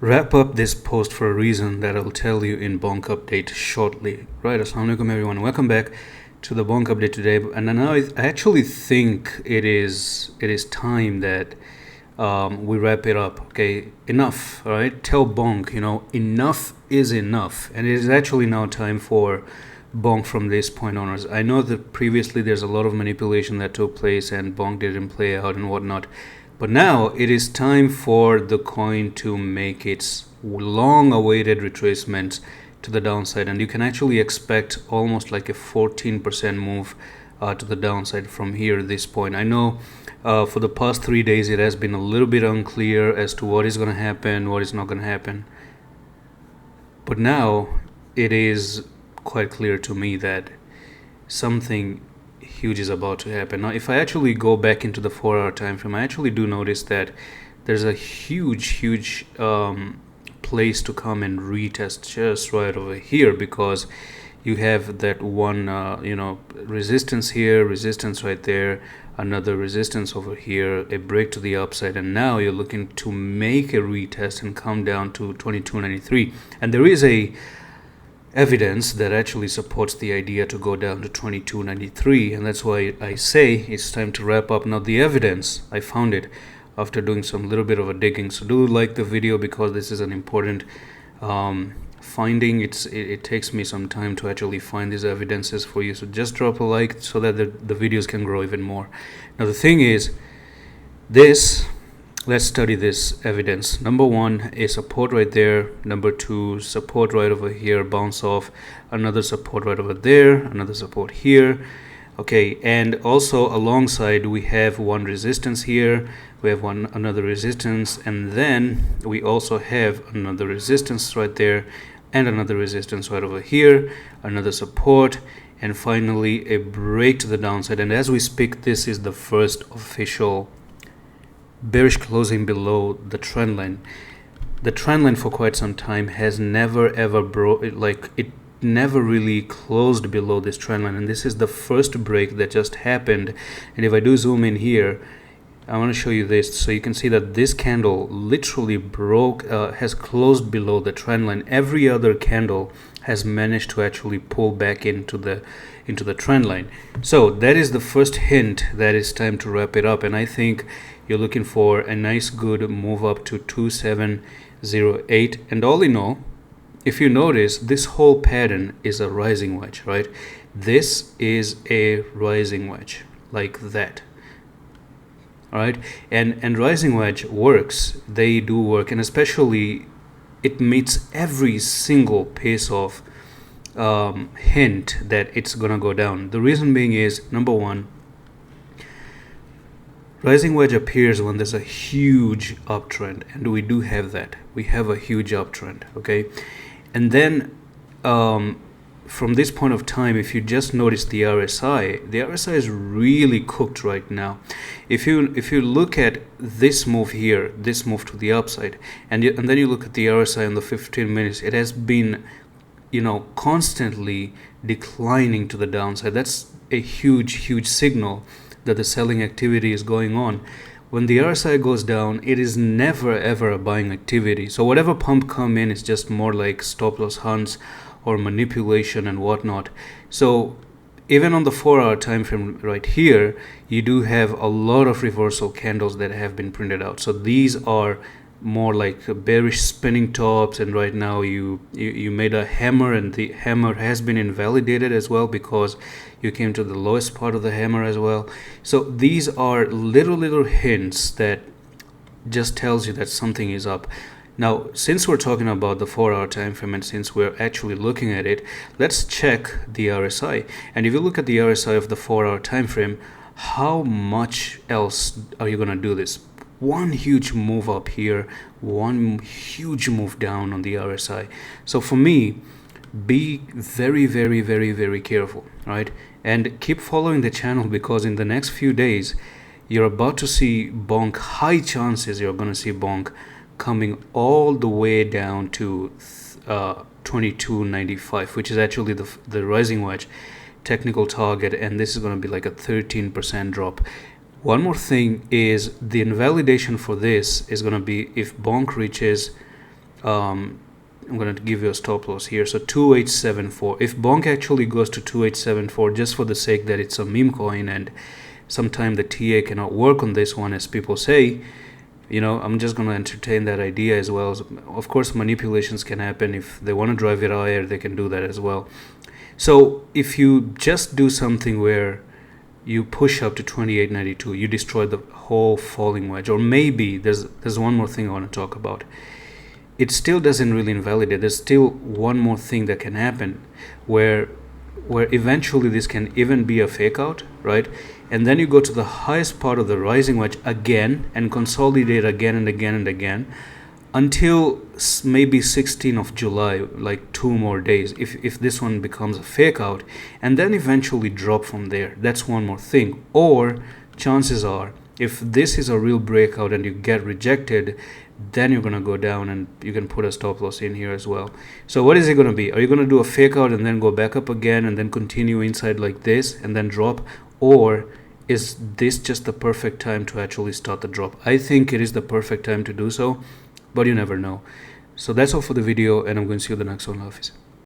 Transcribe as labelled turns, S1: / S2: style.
S1: wrap up this post for a reason that I'll tell you in BONK update shortly. Right, assalamu alaikum everyone. Welcome back to the BONK update today. And now I actually think it is time that we wrap it up. Okay, enough. All right, tell BONK, enough is enough, and it is actually now time for BONK from this point onwards. I know that previously there's a lot of manipulation that took place and BONK didn't play out and whatnot. But now it is time for the coin to make its long-awaited retracement to the downside, and you can actually expect almost like a 14% move to the downside from here at this point. I know for the past 3 days it has been a little bit unclear as to what is going to happen, what is not going to happen. But now it is quite clear to me that something huge is about to happen. Now, if I actually go back into the 4-hour time frame, I actually do notice that there's a huge place to come and retest just right over here, because you have that one resistance here, resistance right there, another resistance over here, a break to the upside, and now you're looking to make a retest and come down to 22.93. And there is a evidence that actually supports the idea to go down to 22.93, and that's why I say it's time to wrap up. Now, the evidence, I found it after doing some little bit of a digging, so do like the video because this is an important finding. It takes me some time to actually find these evidences for you, so just drop a like so that the videos can grow even more. Now, the thing is this. Let's study this evidence. Number one, a support right there. Number two, support right over here, bounce off. Another support right over there. Another support here. Okay, and also alongside we have one resistance here. We have another resistance, and then we also have another resistance right there, and another resistance right over here. Another support, and finally a break to the downside. And as we speak, this is the first official bearish closing below the trend line. The trend line for quite some time has never ever it never really closed below this trend line, and this is the first break that just happened. And if I do zoom in here, I want to show you this so you can see that this candle literally has closed below the trend line. Every other candle has managed to actually pull back into the trend line. So that is the first hint that it's time to wrap it up, and I think you're looking for a nice good move up to 2708. And all in all, if you notice, this whole pattern is a rising wedge, right? This is a rising wedge like that. All right, and rising wedge works. They do work, and especially it meets every single piece of hint that it's gonna go down. The reason being is, number one, rising wedge appears when there's a huge uptrend, and we do have that. We have a huge uptrend, okay? And then from this point of time, if you just notice the RSI is really cooked right now. If you look at this move here, this move to the upside, and then you look at the RSI on the 15 minutes, it has been constantly declining to the downside. That's a huge signal that the selling activity is going on. When the RSI goes down, it is never ever a buying activity. So whatever pump come in is just more like stop loss hunts or manipulation and whatnot. So even on the 4-hour time frame right here, you do have a lot of reversal candles that have been printed out. So these are more like bearish spinning tops, and right now you made a hammer, and the hammer has been invalidated as well because you came to the lowest part of the hammer as well. So these are little hints that just tells you that something is up. Now, since we're talking about the 4-hour time frame, and since we're actually looking at it, let's check the RSI. And if you look at the RSI of the 4-hour time frame, how much else are you going to do this? One huge move up here, one huge move down on the RSI. So for me, be very careful, right? And keep following the channel, because in the next few days you're about to see BONK. High chances you're going to see BONK coming all the way down to 22.95, which is actually the rising wedge technical target, and this is going to be like a 13% drop. One more thing is the invalidation for this is going to be if BONK reaches I'm going to give you a stop loss here. So 2874. If BONK actually goes to 2874, just for the sake that it's a meme coin and sometime the TA cannot work on this one, as people say, you know, I'm just going to entertain that idea as well. Of course, manipulations can happen. If they want to drive it higher, they can do that as well. So if you just do something where you push up to 2892, you destroy the whole falling wedge. Or maybe there's one more thing I want to talk about. It still doesn't really invalidate. There's still one more thing that can happen where eventually this can even be a fake out, right? And then you go to the highest part of the rising wedge again and consolidate again and again and again until maybe 16th of July, like 2 more days, if this one becomes a fake out, and then eventually drop from there. That's one more thing. Or chances are, if this is a real breakout and you get rejected, then you're going to go down, and you can put a stop loss in here as well. So what is it going to be? Are you going to do a fake out and then go back up again and then continue inside like this and then drop? Or is this just the perfect time to actually start the drop? I think it is the perfect time to do so, but you never know. So that's all for the video, and I'm going to see you in the next one. Office.